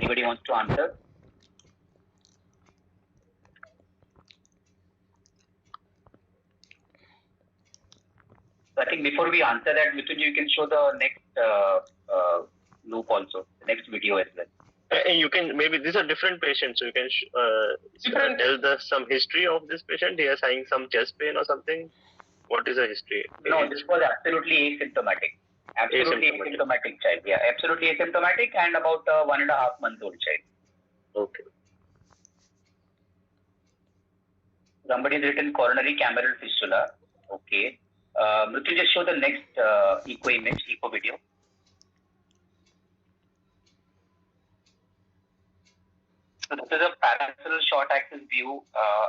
Anybody wants to answer? So I think before we answer that, Mithunji, you can show the next loop also, the next video as well. You can, maybe these are different patients, so you can tell some history of this patient. He is having some chest pain or something. What is the history? No, this was absolutely asymptomatic. Absolutely asymptomatic child. Yeah, absolutely asymptomatic and about 1.5 month old child. Okay. Somebody has written coronary cameral fistula. Okay. Mrityunjay, just show the next echo video. So this is a parallel short axis view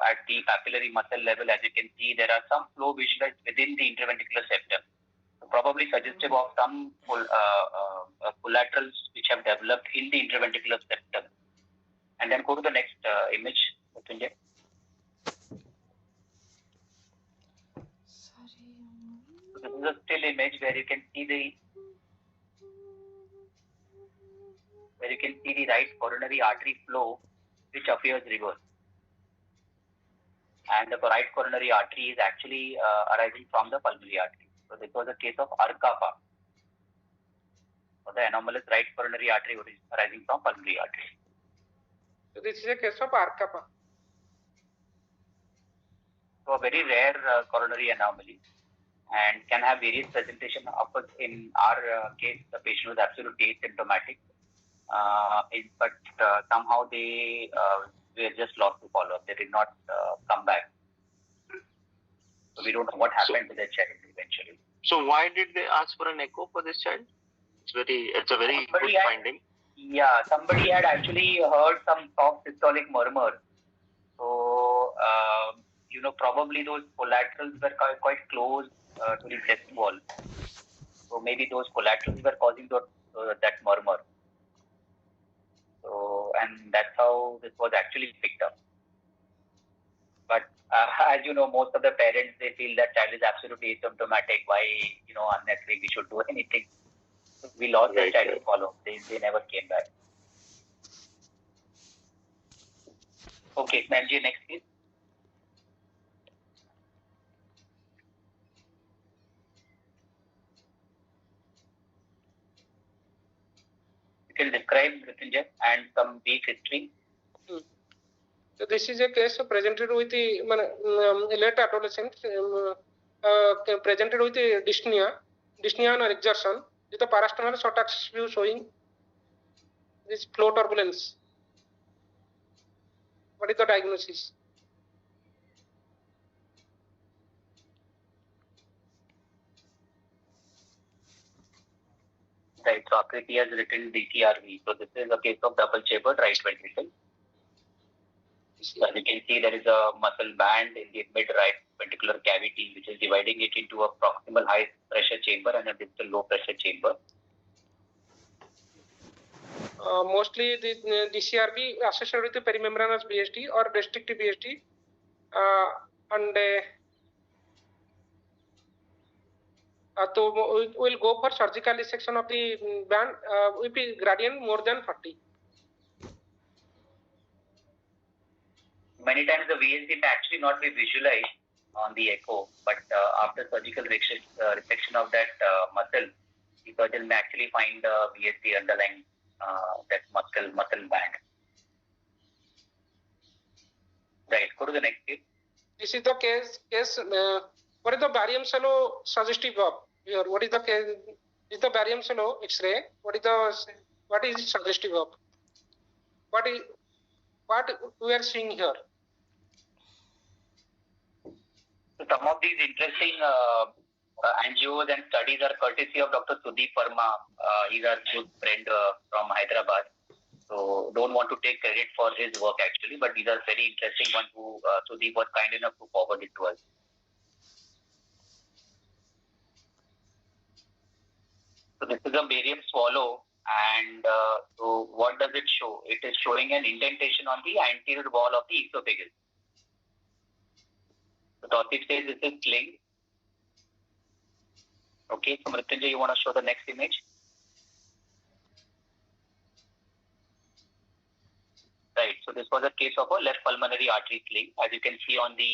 at the papillary muscle level. As you can see, there are some flow visualized within the interventricular septum, so probably suggestive of some collaterals which have developed in the interventricular septum. And then go to the next image, Mrityunjay. So this is a still image where you can see the right coronary artery flow, which appears reversed. And the right coronary artery is actually arising from the pulmonary artery. So this was a case of ARCAPA. So the anomalous right coronary artery is arising from pulmonary artery. So this is a case of ARCAPA. So a very rare coronary anomaly and can have various presentation. In our case, the patient was absolutely asymptomatic. But somehow they were just lost to follow-up. They did not come back. So we don't know what happened to the child eventually. So why did they ask for an echo for this child? It's a very good finding. Yeah, somebody had actually heard some soft systolic murmur. So probably those collaterals were quite close to the chest wall. So maybe those collaterals were causing that murmur. So, and that's how this was actually picked up. But as you know, most of the parents, they feel that child is absolutely asymptomatic. Why, unnecessarily we should do anything. So we lost the child to follow. They never came back. Okay, Manji, next please. You can describe Mrityunjay and some brief history. So this is a case presented with the late adolescent, presented with the dyspnea or exertion with the parasternal short axis view showing this flow turbulence. What is the diagnosis? Right, so Akriti has written DTRV. So this is a case of double chambered right ventricle. So as you can see, there is a muscle band in the mid-right ventricular cavity, which is dividing it into a proximal high pressure chamber and a distal low pressure chamber. Mostly the DCRB associated with the perimembranous BSD or restrictive BSD, and so we'll go for surgical dissection of the band with the gradient more than 40. Many times the VSD may actually not be visualized on the echo, but after surgical resection of that muscle, the surgeon may actually find the VSD underlying that muscle band. Right, go to the next case. This is the case. What is the barium cello suggestive of here? What is the case? Is the barium cello X-ray? What is it suggestive of? What we are seeing here? So some of these interesting angios and studies are courtesy of Dr. Sudeep Verma. He's our good friend from Hyderabad. So don't want to take credit for his work actually, but these are very interesting ones who Sudeep was kind enough to forward it to us. So this is a barium swallow, and so what does it show? It is showing an indentation on the anterior wall of the esophagus. So Tausif says this is sling. Okay, so Mrityunjay, you want to show the next image? So this was a case of a left pulmonary artery sling. As you can see on the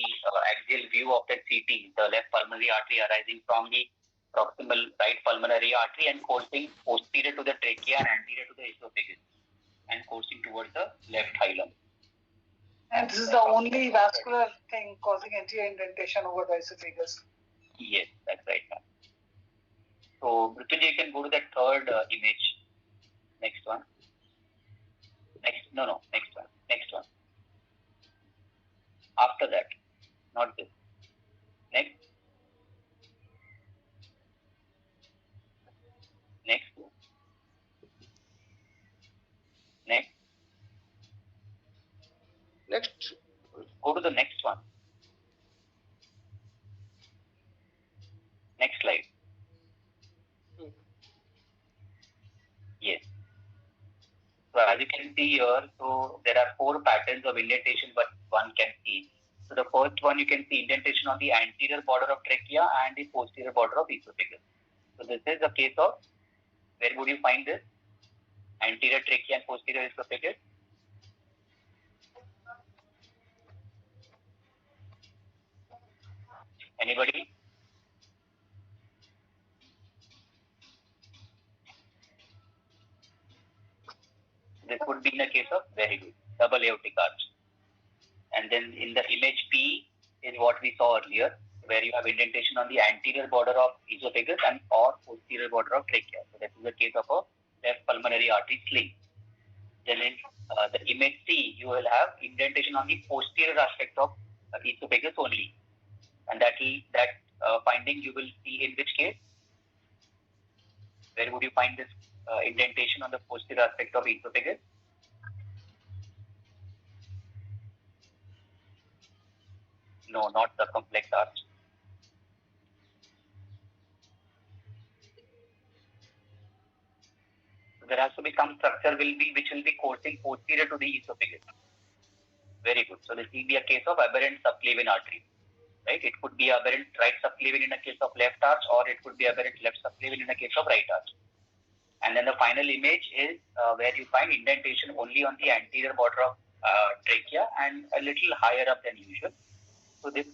axial view of the CT, the left pulmonary artery arising from the proximal right pulmonary artery and coursing posterior to the trachea and anterior to the esophagus and coursing towards the left hilum. And this is the only vascular thing causing anterior indentation over the esophagus. Yes, that's right. So, Mrityunjay, you can go to the third image. Next one. Next one. Next one. After that, not this. Next. Next. Next. Next. Go to the next one. Next slide. Yes. So as you can see here, so there are 4 patterns of indentation but one can see. So the first one you can see indentation on the anterior border of trachea and the posterior border of esophagus. So this is a case of, where would you find this? Anterior trachea and posterior esophagus. Anybody? This would be in the case of, very good, double aortic arch. And then in the image B is what we saw earlier, where you have indentation on the anterior border of esophagus and or posterior border of trachea. So this is the case of a left pulmonary artery sling. Then in the image C, you will have indentation on the posterior aspect of esophagus only. And that finding you will see in which case? Where would you find this indentation on the posterior aspect of esophagus? No, not the complex arch. So there has to be some structure which will be coursing posterior to the esophagus. Very good. So this will be a case of aberrant subclavian artery. Right? It could be aberrant right subclavian in a case of left arch, or it could be aberrant left subclavian in a case of right arch. And then the final image is where you find indentation only on the anterior border of trachea and a little higher up than usual. So this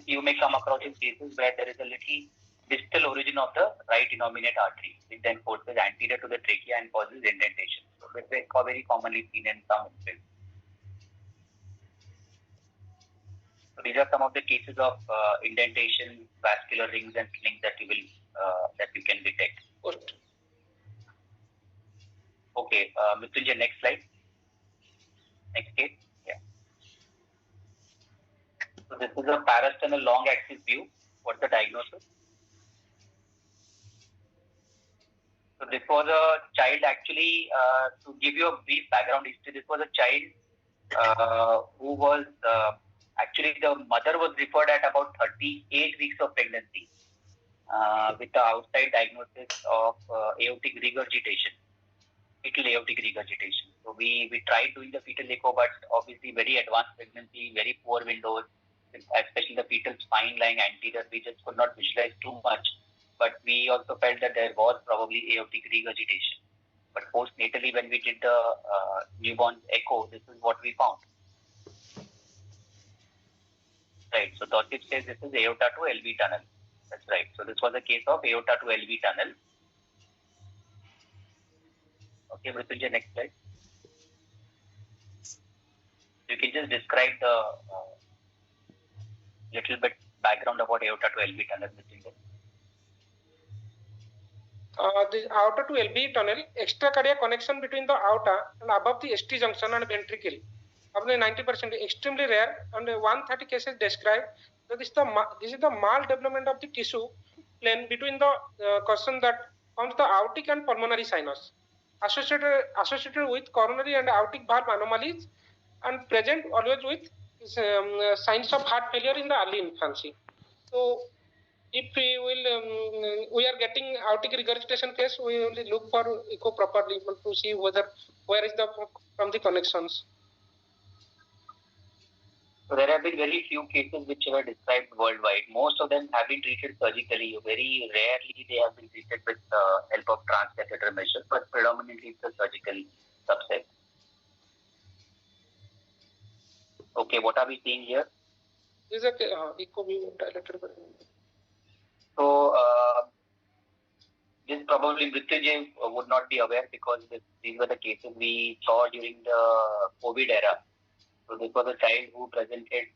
you may come across in cases where there is a little distal origin of the right innominate artery, which then courses anterior to the trachea and causes indentation. So this is very commonly seen in some instances. So these are some of the cases of indentation, vascular rings and slings that you can detect. Okay, Mrityunjay, next slide. Next case. Yeah. So this is a parasternal long axis view. What's the diagnosis? So this was a child actually, to give you a brief background history, this was a child who was, actually the mother was referred at about 38 weeks of pregnancy with the outside diagnosis of aortic regurgitation, fetal aortic regurgitation. So we tried doing the fetal echo, but obviously very advanced pregnancy, very poor windows, especially the fetal spine lying anterior. We just could not visualize too much. But we also felt that there was probably aortic regurgitation. But postnatally, when we did the newborn echo, this is what we found. Right. So Dotip says this is aorta to LV tunnel. That's right. So this was a case of aorta to LV tunnel. Okay, Mrityunjay, next slide. You can just describe the little bit background about aorta to LV tunnel, Mrityunjay. The aorta to LV tunnel, extracardiac connection between the aorta and above the ST junction and ventricle. Up to 90% extremely rare, and 130 cases described. So this is the mal-development of the tissue plane between the cushion that forms the aortic and pulmonary sinus, associated with coronary and aortic valve anomalies, and present always with signs of heart failure in the early infancy. So if we are getting aortic regurgitation case, we only look for echo properly to see where is from the connections. So there have been very few cases which were described worldwide. Most of them have been treated surgically. Very rarely they have been treated with help of transcatheter measures, but predominantly it's a surgical subset. Okay, what are we seeing here? This is a echo beam dilated. So this probably Mrityunjay would not be aware because these were the cases we saw during the COVID era. So this was a child who presented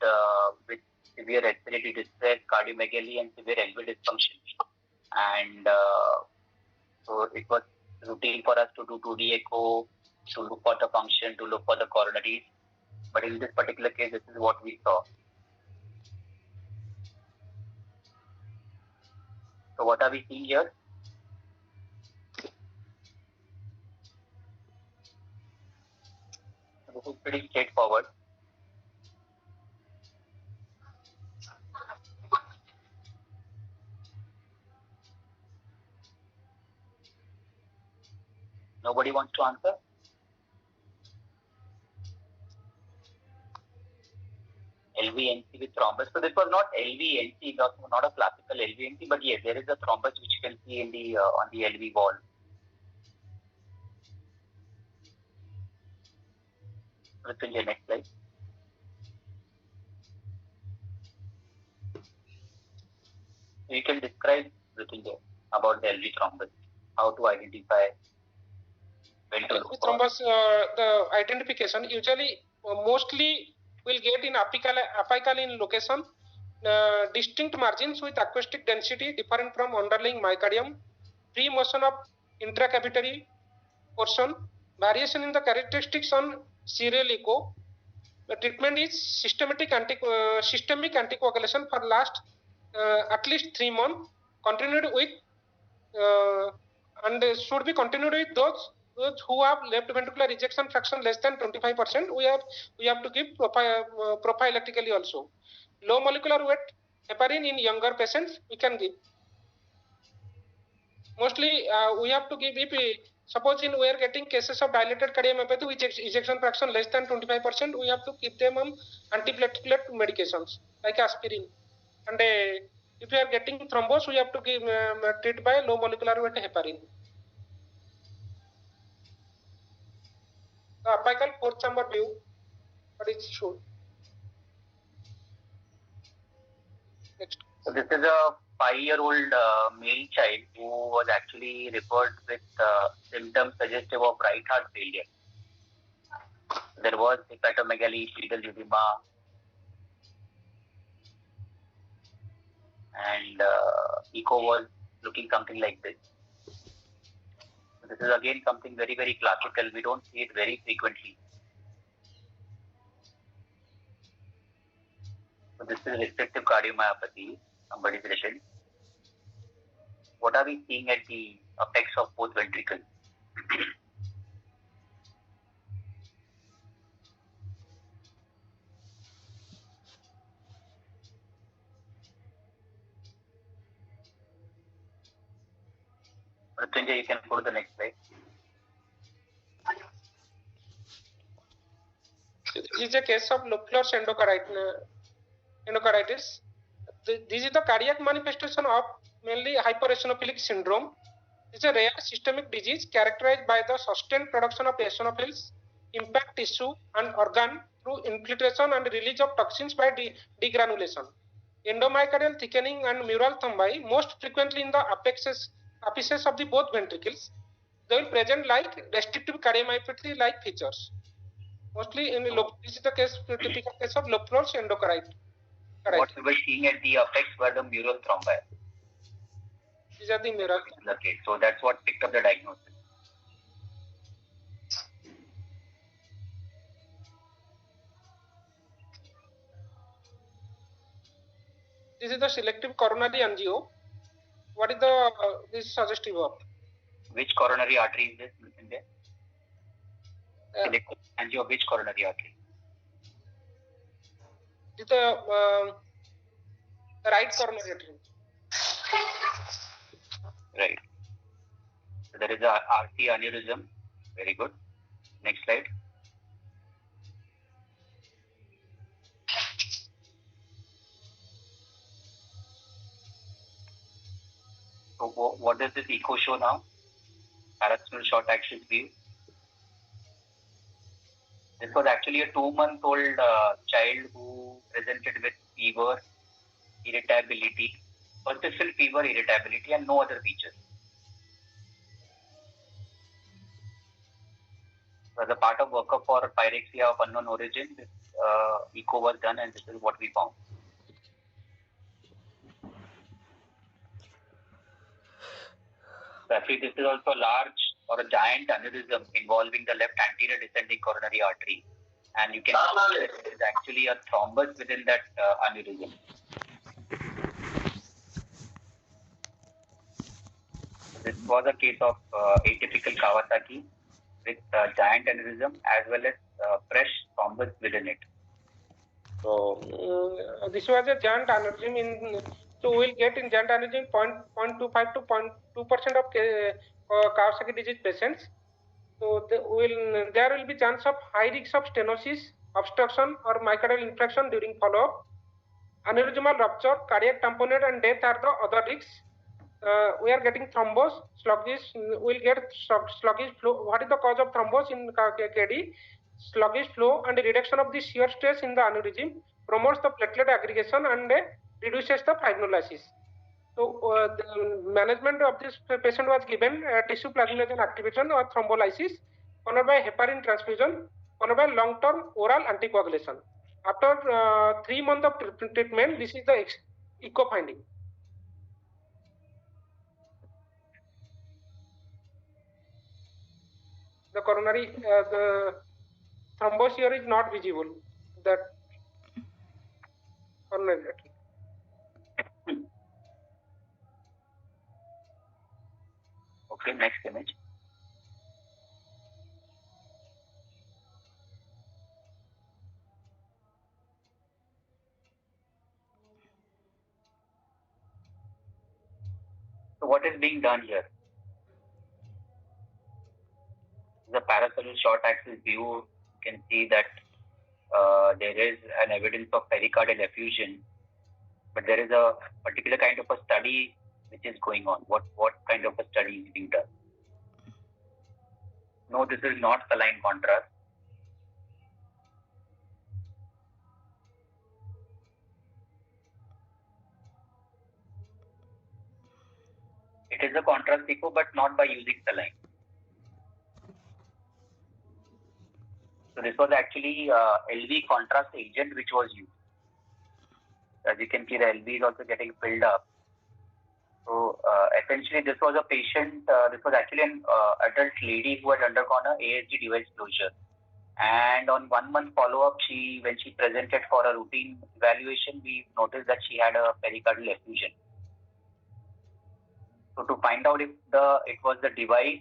with severe respiratory distress, cardiomegaly, and severe LV dysfunction. And so it was routine for us to do 2D echo, to look for the function, to look for the coronaries. But in this particular case, this is what we saw. So what are we seeing here? This is pretty straightforward. Nobody wants to answer? LVNC with thrombus. So this was not LVNC, not a classical LVNC, but yes, there is a thrombus which you can see in the on the LV wall. Mrityunjay, next slide. So you can describe, Mrityunjay, about the LV thrombus, how to identify, when to look for. Thrombus, the identification usually mostly will get in apical in location, distinct margins with acoustic density different from underlying myocardium, free motion of intracavitary portion, variation in the characteristics on serial echo. The treatment is systemic anticoagulation for last at least 3 months, continued with and should be continued with those who have left ventricular ejection fraction less than 25%. We have to give prophylactically also. Low molecular weight heparin in younger patients we can give. Mostly we have to give, if suppose we are getting cases of dilated cardiomyopathy with ejection fraction less than 25%, we have to keep them on antiplatelet medications like aspirin. And if you are getting thrombus, we have to give treat by low molecular weight heparin. The apical fourth chamber view, what is shown. Next. So this is a 5-year-old male child who was actually referred with symptoms suggestive of right heart failure. There was hepatomegaly, fetal edema, and echo was looking something like this. This is again something very, very classical. We don't see it very frequently. So this is restrictive cardiomyopathy, somebody's written. What are we seeing at the apex of both ventricles? Mrityunjay, you can go to the next slide. This is a case of low-floor endocarditis. This is the cardiac manifestation of mainly hypereosinophilic syndrome. It is a rare systemic disease characterized by the sustained production of eosinophils, impact tissue and organ through infiltration and release of toxins by degranulation. Endomyocardial thickening and mural thrombi most frequently in the apices of the both ventricles. They will present like restrictive cardiomyopathy like features. Mostly in this is the typical case of low-floor endocarditis. What we were seeing at the apex were the mural thrombi. These are the mural. Okay, so that's what picked up the diagnosis. This is the selective coronary angio. What is the this suggestive of? Which coronary artery is this, Mrityunjay? Selective angio of which coronary artery? This is the right coronary artery. Right. So there is a RC aneurysm. Very good. Next slide. So what does this echo show now? Paroxysmal short axis view. This was actually a 2-month-old child who presented with fever, irritability, persistent fever, irritability, and no other features. As a part of workup for pyrexia of unknown origin, this echo was done, and this is what we found. So actually, this is also a large or a giant aneurysm involving the left anterior descending coronary artery, and you can see that it is actually a thrombus within that aneurysm. This was a case of atypical Kawasaki with giant aneurysm as well as fresh thrombus within it. So this was a giant aneurysm so we'll get in giant aneurysm 0.25 to 0.2% of Kawasaki disease patients. So there will be chance of high risk of stenosis, obstruction or myocardial infarction during follow-up. Aneurysmal rupture, cardiac tamponade and death are the other risks. We are getting thrombus, sluggish, we'll get sluggish flow. What is the cause of thrombus in KD? Sluggish flow and reduction of the shear stress in the aneurysm promotes the platelet aggregation and reduces the fibrinolysis. So the management of this patient was given tissue plasminogen activation or thrombolysis, followed by heparin transfusion, followed by long-term oral anticoagulation. After 3 months of treatment, this is the echo finding. The coronary, the thrombus here is not visible. That coronary artery. Okay, next image. So what is being done here? The parasol short axis view, you can see that there is an evidence of pericardial effusion, but there is a particular kind of a study which is going on. What kind of a study is being done? No, this is not saline contrast. It is a contrast echo, but not by using saline. So this was actually LV contrast agent which was used. As you can see, the LV is also getting filled up. So essentially, this was a patient. This was actually an adult lady who had undergone a ASD device closure. And on 1 month follow-up, when she presented for a routine evaluation, we noticed that she had a pericardial effusion. So to find out if it was the device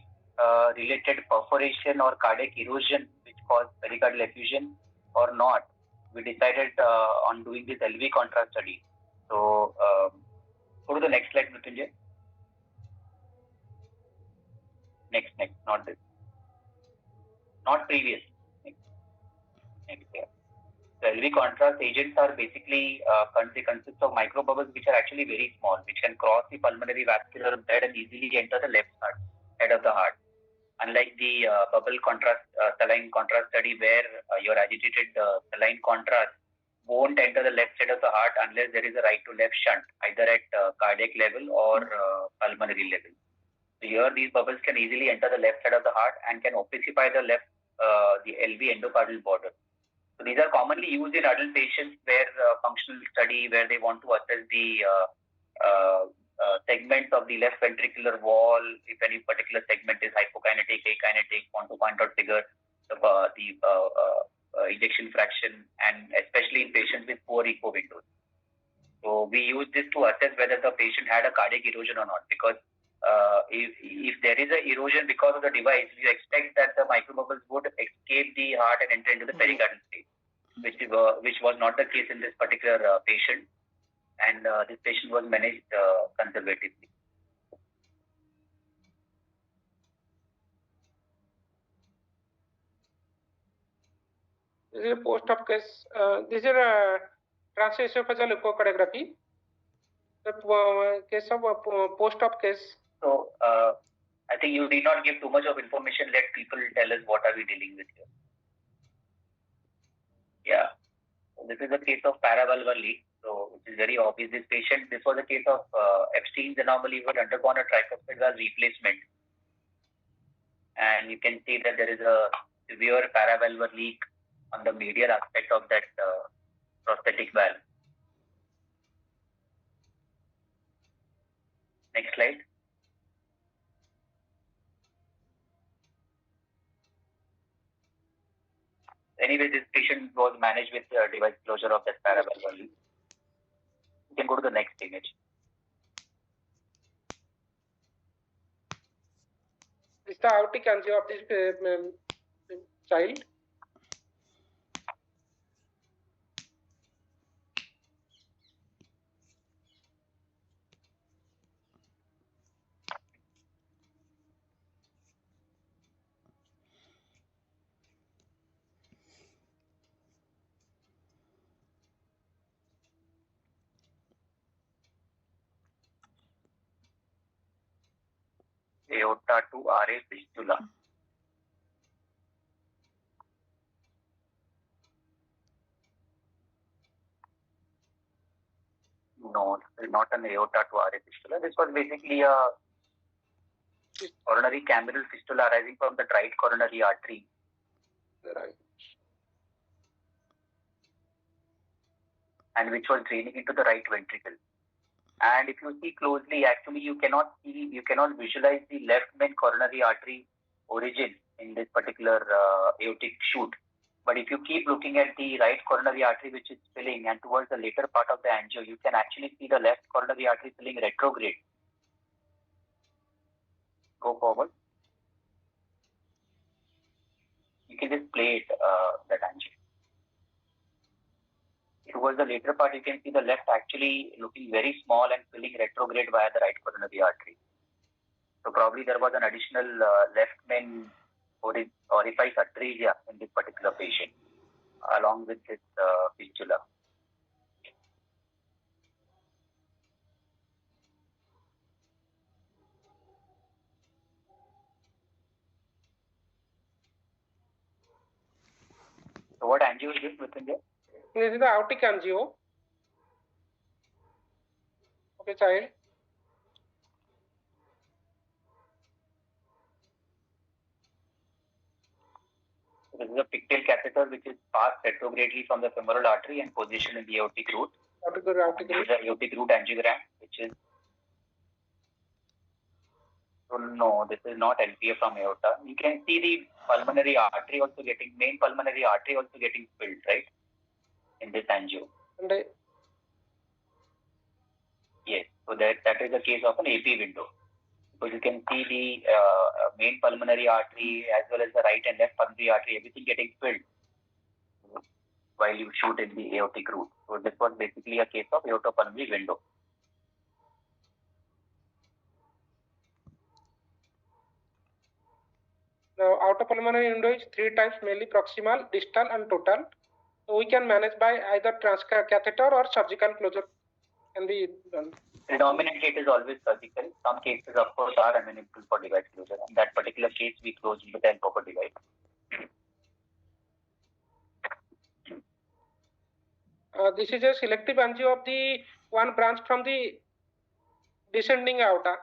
related perforation or cardiac erosion which caused pericardial effusion or not, we decided on doing this LV contrast study. So go to the next slide, Mrityunjay. Next, not this. Not previous. Next here. The LV contrast agents are basically they consist of microbubbles which are actually very small, which can cross the pulmonary vascular bed and easily enter the left head of the heart. Unlike the bubble contrast, saline contrast study where your agitated saline contrast won't enter the left side of the heart unless there is a right to left shunt, either at cardiac level or pulmonary level. So here these bubbles can easily enter the left side of the heart and can opacify the LV endocardial border. So these are commonly used in adult patients where functional study where they want to assess the segments of the left ventricular wall, if any particular segment is hypokinetic, akinetic, want to point out figure the ejection fraction, and especially in patients with poor echo windows. So we use this to assess whether the patient had a cardiac erosion or not, because if there is an erosion because of the device, you expect that the microbubbles would escape the heart and enter into the pericardial space, which was not the case in this particular patient, and this patient was managed conservatively. This is a post-op case. This is a transesophageal echocardiography. The case of a post-op case. So I think you did not give too much of information. Let people tell us what are we dealing with here. Yeah. So this is a case of paravalvular leak. So it is very obvious. This was a case of Epstein's anomaly who had undergone a tricuspid valve replacement. And you can see that there is a severe paravalvular leak on the medial aspect of that prosthetic valve. Next slide. Anyway, this patient was managed with device closure of that paravalvular leak. You can go to the next image. This is the aortic angio of this child. Aorta to RA fistula. No, this is not an aorta to RA fistula. This was basically a coronary cameral fistula arising from the right coronary artery. Right. And which was draining into the right ventricle. And if you see closely, actually you cannot visualize the left main coronary artery origin in this particular aortic shoot. But if you keep looking at the right coronary artery which is filling, and towards the later part of the angio, you can actually see the left coronary artery filling retrograde. Go forward. You can just play it, that angio. Towards the later part, you can see the left actually looking very small and filling retrograde via the right coronary artery. So probably there was an additional left main orifice atresia in this particular patient, along with this fistula. So what angio is this within there? This is the aortic angio. Okay, child. This is a pigtail catheter which is passed retrogradely from the femoral artery and positioned in the aortic root. Aortic root. This is the aortic root angiogram, which is. So no, this is not LPA from aorta. You can see the pulmonary artery also getting, main pulmonary artery also getting filled, right? In this angio. And yes, so that is a case of an AP window. Because you can see the main pulmonary artery as well as the right and left pulmonary artery, everything getting filled while you shoot in the aortic root. So this was basically a case of aortopulmonary window. now aortopulmonary window is 3 types, mainly proximal, distal, and total. So we can manage by either transcatheter or surgical closure can be done. Predominantly, it is always surgical. Some cases, of course, are amenable for device closure. In that particular case, we closed with the help of a device. This is a selective angio of the one branch from the descending aorta.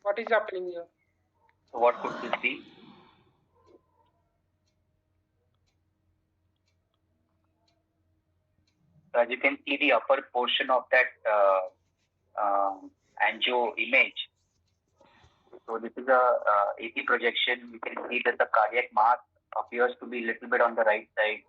What is happening here? So what could this be? So as you can see the upper portion of that angio image. So this is a AP projection. You can see that the cardiac mass appears to be a little bit on the right side.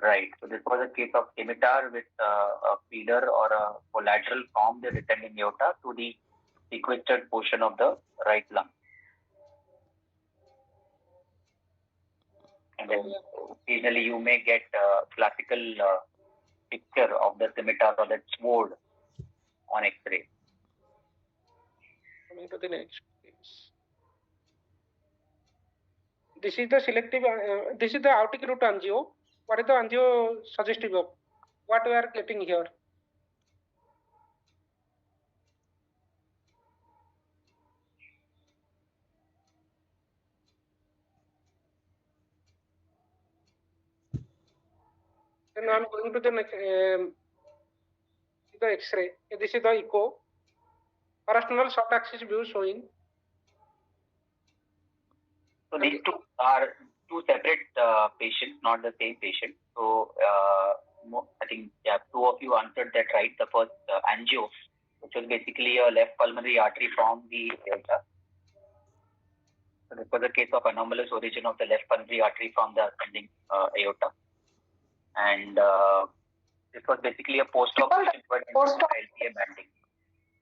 Right. So this was a case of scimitar with a feeder or a collateral from the descending aorta to the sequestered portion of the right lung. And then occasionally you may get a classical picture of the scimitar or the sword on X-ray. Coming to the next case. This is the selective. This is the aortic root angio. What is the angio suggestive of? what we are getting here? Then I'm going to the next, the X-ray. This is the echo. Parasternal short axis view showing. So these two are two separate patients, not the same patient. So I think two of you answered that right. The first angio, which was basically a left pulmonary artery from the aorta. So this was a case of anomalous origin of the left pulmonary artery from the ascending aorta, and this was basically a post-op patient, but LPA banding.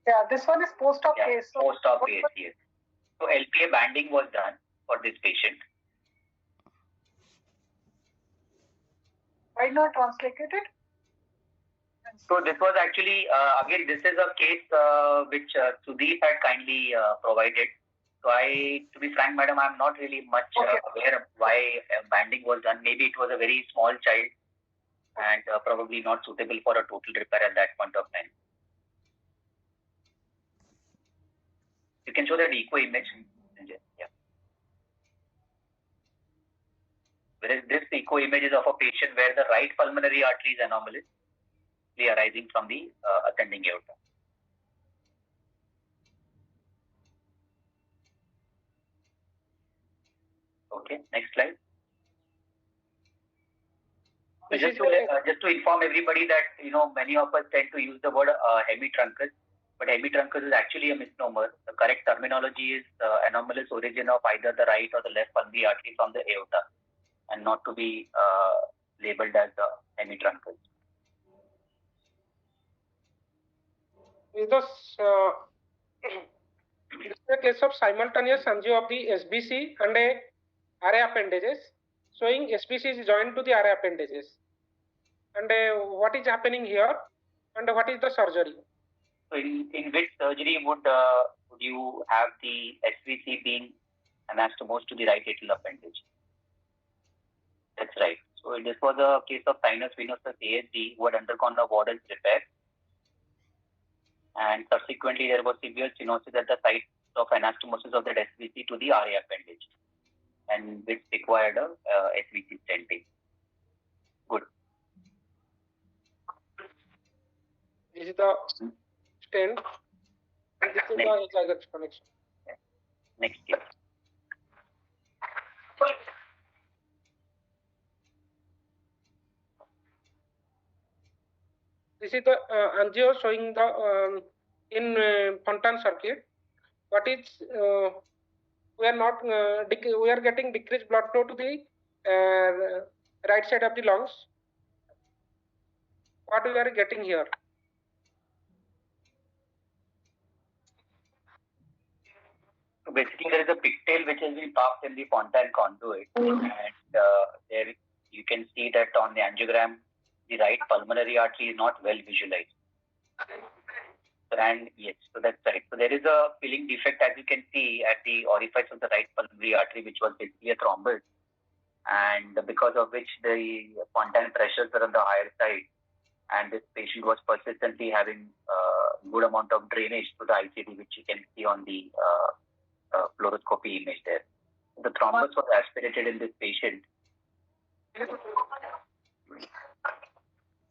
Yeah, this one is post-op case. So post-op case, yes. So LPA banding was done for this patient. Why not translated? So this was actually, again, this is a case which Sudeep had kindly provided. So to be frank, madam, I'm not really much aware of why banding was done. Maybe it was a very small child and probably not suitable for a total repair at that point of time. You can show that echo image. Yeah. Whereas this echo image is of a patient where the right pulmonary artery is anomalous, arising from the ascending aorta. Okay, next slide. So just to inform everybody that many of us tend to use the word hemitruncus, but hemitruncus is actually a misnomer. The correct terminology is anomalous origin of either the right or the left pulmonary artery from the aorta, and not to be labeled as the hemitruncus. This is a case of simultaneous angio of the SBC and a array appendages, showing SBC is joined to the array appendages. And what is happening here, and what is the surgery? So in which surgery would you have the SVC being anastomosed to the right atrial appendage? That's right. So this was a case of sinus venosus ASD who had undergone a Ward's repair, and subsequently there was severe stenosis at the site of anastomosis of the SVC to the RA appendage, and which required a SVC stenting. Good. This is the stent, and this is the zygote connection. Next case. This is the angio showing the in Fontan circuit. What is we are not we are getting decreased blood flow to the right side of the lungs. What we are getting here? So basically, there is a pigtail which has been parked in the Fontan conduit, and there you can see that on the angiogram, the right pulmonary artery is not well visualized. And yes, so that's right. So there is a filling defect, as you can see, at the orifice of the right pulmonary artery, which was basically a thrombus, and because of which the Fontan pressures are on the higher side, and this patient was persistently having a good amount of drainage to the ICD, which you can see on the fluoroscopy image there. The thrombus was aspirated in this patient,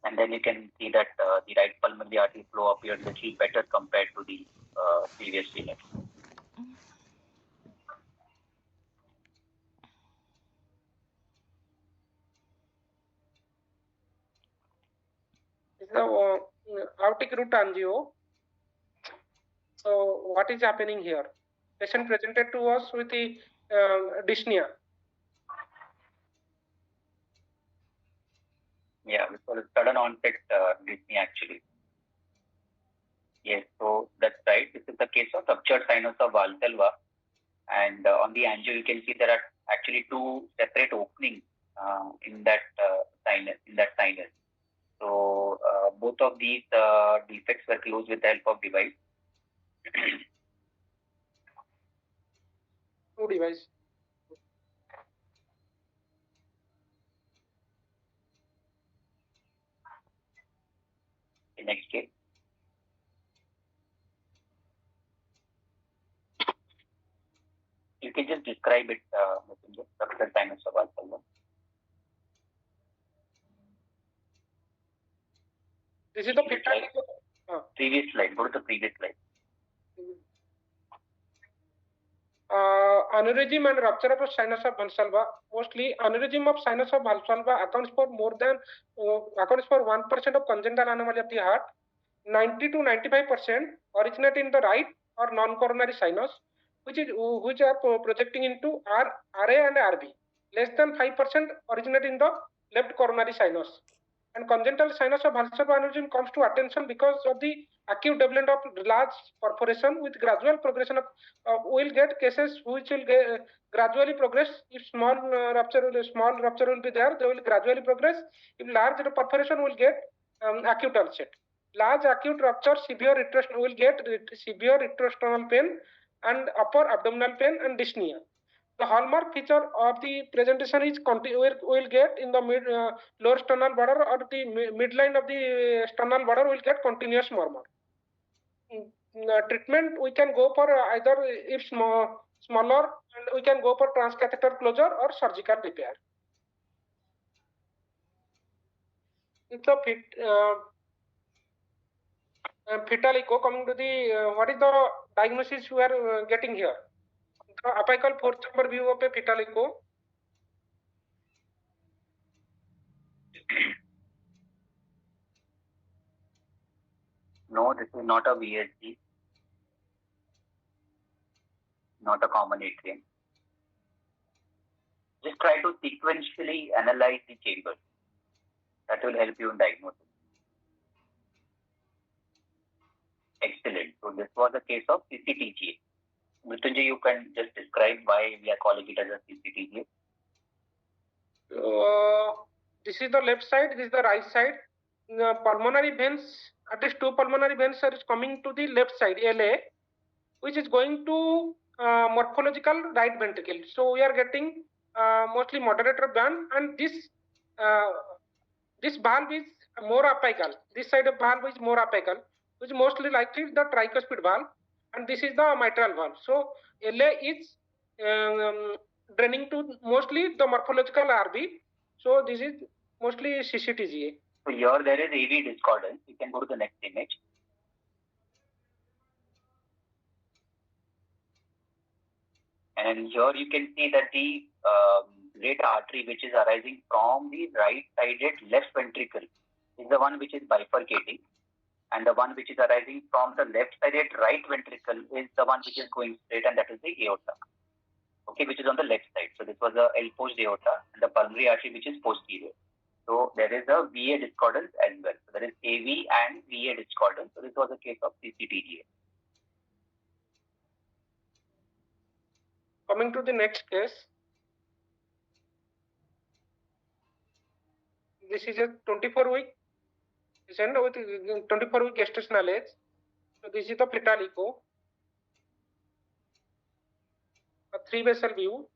and then you can see that the right pulmonary artery flow appeared a little better compared to the previous image. This is the aortic root angio. So what is happening here? Patient presented to us with the dyspnea. Yeah, it was a sudden onset dyspnea actually. Yes, so that's right. This is the case of ruptured sinus of Valsalva, and on the angio you can see there are actually two separate openings in that sinus. So both of these defects were closed with the help of device. Two device. The next case. You can just describe it, structural sinus of valsalva. This is the previous slide. Go to the previous slide. Aneurysm and rupture of sinus of valsalva. Mostly, aneurysm of sinus of valsalva accounts for 1% of congenital anomaly of the heart. 90 to 95% originate in the right or non-coronary sinus, which are projecting into RA and RB. Less than 5% originate in the left coronary sinus. And congenital sinus of valsalva aneurysm comes to attention because of the acute development of large perforation with gradual progression of we'll get cases which will gradually progress. If small rupture will be there, they will gradually progress. If large perforation will get acute onset. Large acute rupture, will get severe retrosternal pain and upper abdominal pain and dyspnea. The hallmark feature of the presentation is we'll get in the lower sternal border or the midline of the sternal border will get continuous murmur. Treatment we can go for either if smaller, and we can go for transcatheter closure or surgical repair. It's a fetal echo. Coming to the what is the diagnosis we are getting here? The apical fourth chamber view of a fetal echo. No, this is not a VSG, not a common atrium. Just try to sequentially analyze the chambers. That will help you in diagnosis. Excellent. So this was a case of CCTGA. Mrityunjay, you can just describe why we are calling it as a CCTGA. This is the left side, this is the right side. Pulmonary veins, at least two pulmonary veins are coming to the left side, LA, which is going to morphological right ventricle. So we are getting mostly moderator band, and this valve is more apical. This side of valve is more apical, which is mostly likely the tricuspid valve, and this is the mitral valve. So LA is draining to mostly the morphological RB. So this is mostly CCTGA. So here there is AV discordance. You can go to the next image. And here you can see that the great artery which is arising from the right-sided left ventricle is the one which is bifurcating, and the one which is arising from the left-sided right ventricle is the one which is going straight, and that is the aorta. Okay, which is on the left side. So this was the L-post aorta and the pulmonary artery which is posterior. So there is a VA discordance as well. So there is AV and VA discordance. So this was a case of CCTGA. Coming to the next case. This is a 24-week patient with 24-week gestational age. So this is the fetal echo. A 3-vessel view.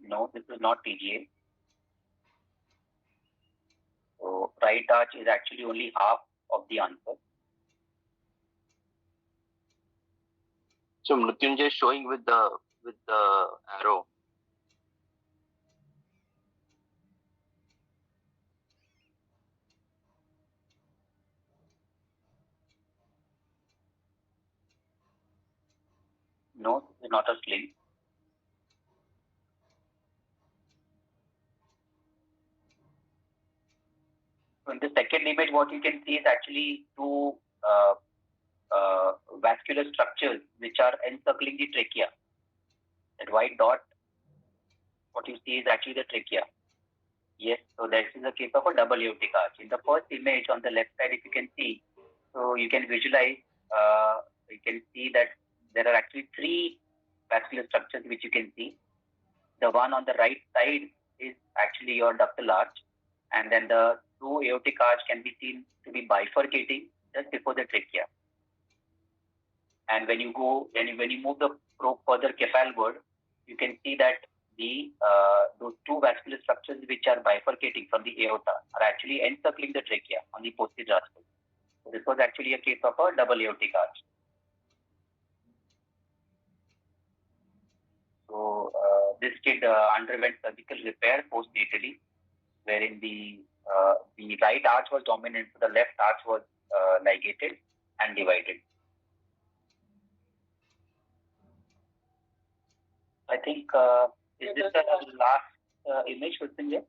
No, this is not TGA. So right arch is actually only half of the answer. So Mrityunjay is showing with the arrow. No, this is not a sling. So in the second image, what you can see is actually two vascular structures which are encircling the trachea. That white dot, what you see is actually the trachea. Yes, so this is a case of a double aortic arch. In the first image on the left side, if you can see, so you can visualize, you can see that there are actually three vascular structures which you can see. The one on the right side is actually your ductal arch, and then the two aortic arch can be seen to be bifurcating just before the trachea. And when you move the probe further cephalward, you can see that those two vascular structures which are bifurcating from the aorta are actually encircling the trachea on the posterior aspect. So this was actually a case of a double aortic arch. So this kid underwent surgical repair postnatally, wherein the right arch was dominant, so the left arch was ligated and divided. I think is this the last image, Mrityunjay?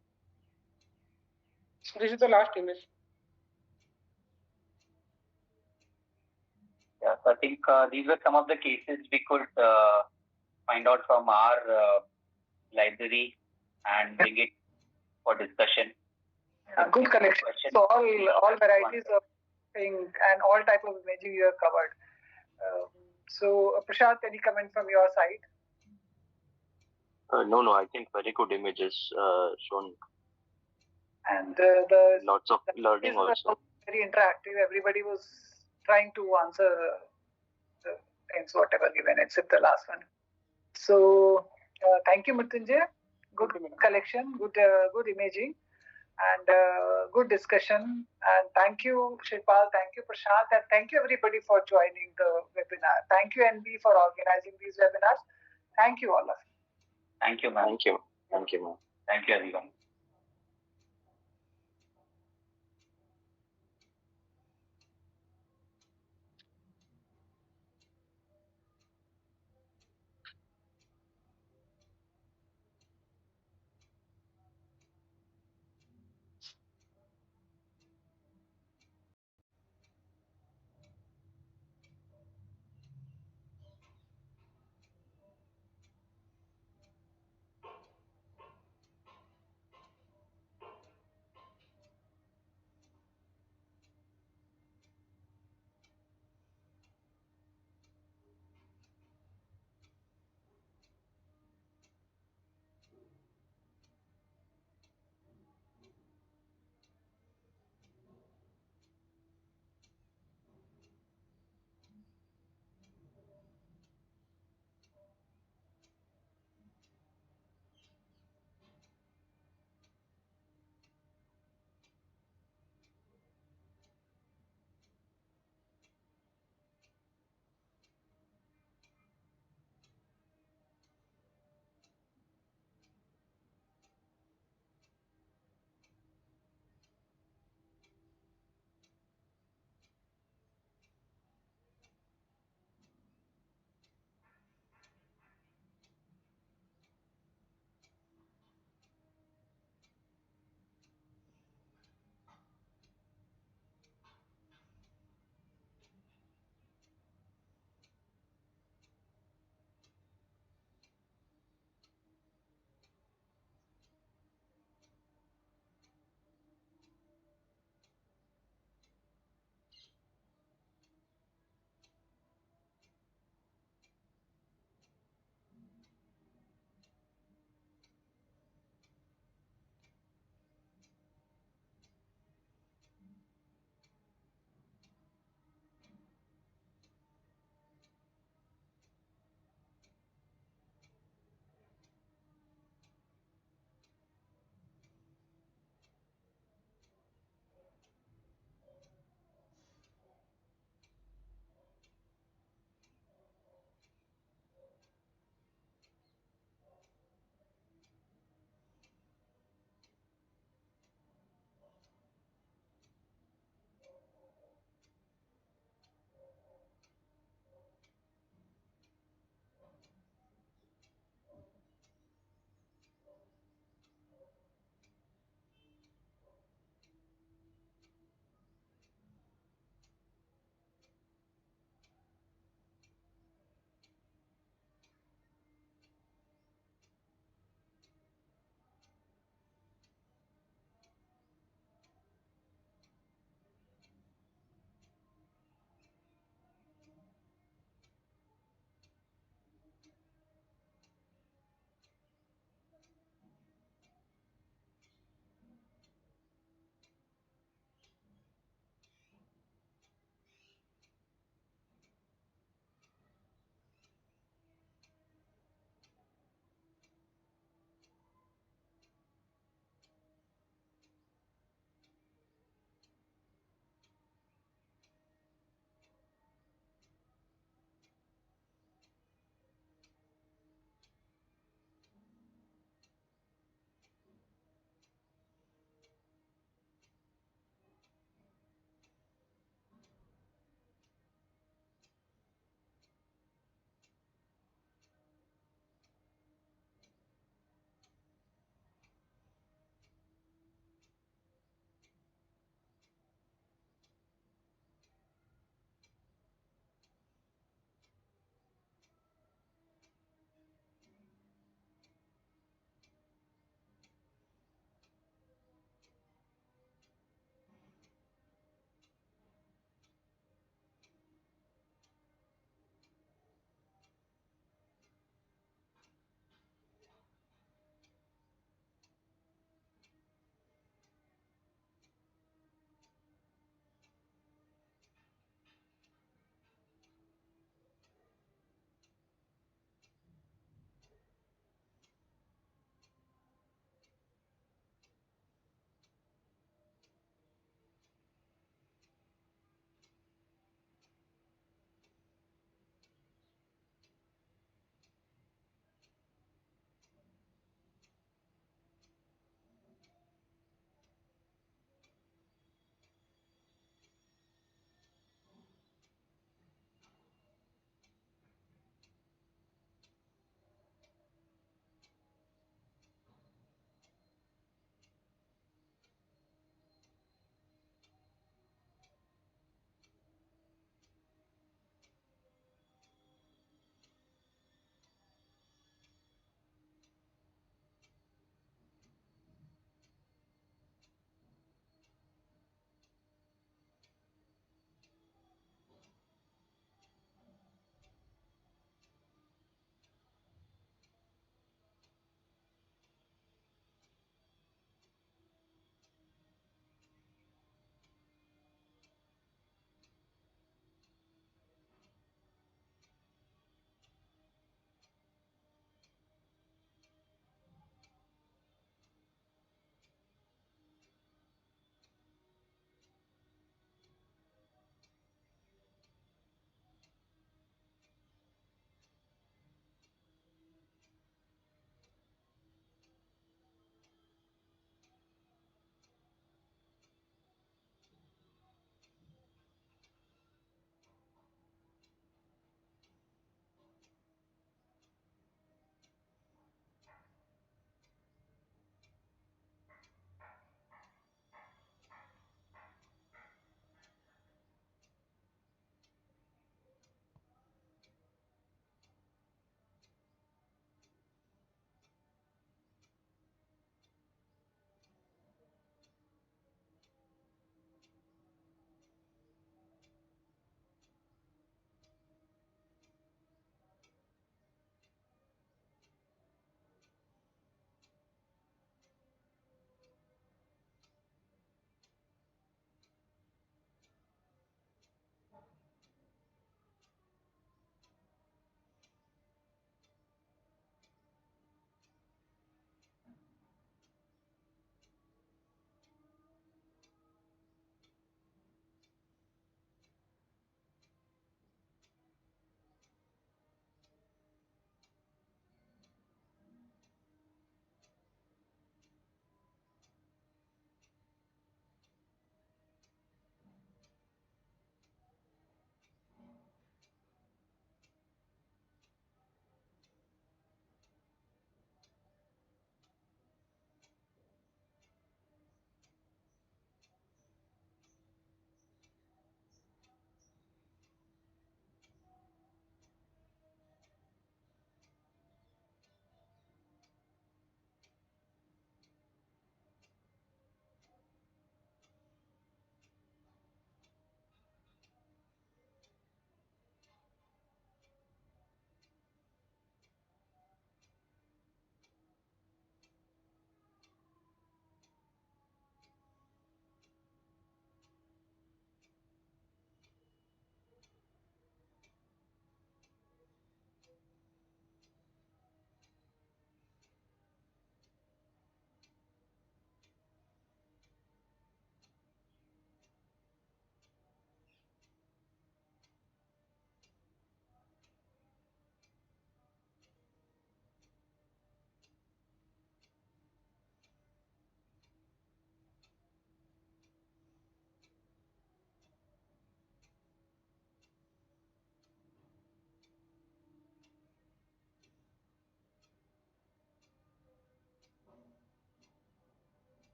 This is the last image. Yeah, so I think these were some of the cases we could find out from our library and bring it for discussion. Good collection. So all varieties of thing and all type of imaging you have covered. So Prashant, any comment from your side? No, I think very good images shown. And the lots of learning also. Very interactive. Everybody was trying to answer the things whatever given, except the last one. So thank you, Mrityunjay. Good collection, good imaging, and good discussion. And thank you, Shreepal. Thank you, Prashant, and thank you everybody for joining the webinar. Thank you, NB, for organizing these webinars. Thank you, all of you. Thank you, ma'am. Thank you, ma'am. Thank you, everyone.